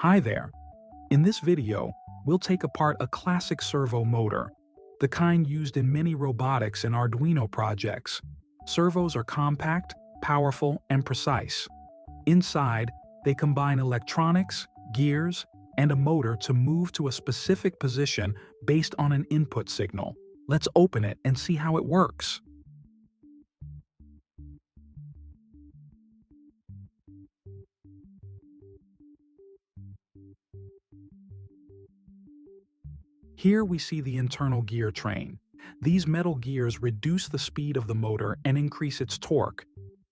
Hi there. In this video, we'll take apart a classic servo motor, the kind used in many robotics and Arduino projects. Servos are compact, powerful, and precise. Inside, they combine electronics, gears, and a motor to move to a specific position based on an input signal. Let's open it and see how it works. Here we see the internal gear train. These metal gears reduce the speed of the motor and increase its torque.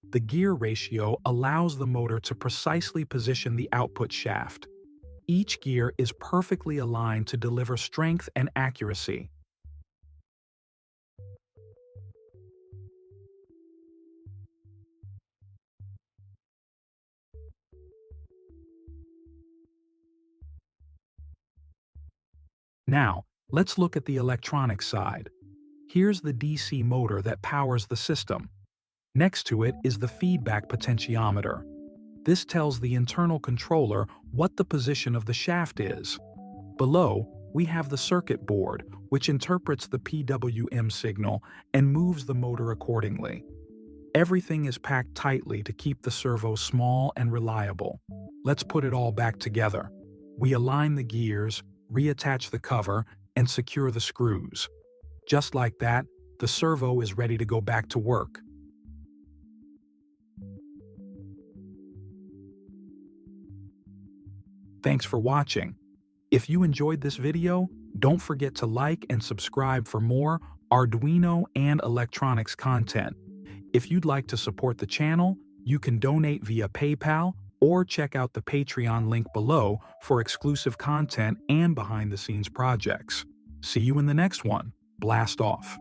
The gear ratio allows the motor to precisely position the output shaft. Each gear is perfectly aligned to deliver strength and accuracy. Now, let's look at the electronic side. Here's the DC motor that powers the system. Next to it is the feedback potentiometer. This tells the internal controller what the position of the shaft is. Below, we have the circuit board, which interprets the PWM signal and moves the motor accordingly. Everything is packed tightly to keep the servo small and reliable. Let's put it all back together. We align the gears, reattach the cover, and secure the screws. Just like that, the servo is ready to go back to work. Thanks for watching. If you enjoyed this video, don't forget to like and subscribe for more Arduino and electronics content. If you'd like to support the channel, you can donate via PayPal or check out the Patreon link below for exclusive content and behind-the-scenes projects. See you in the next one. Blast off.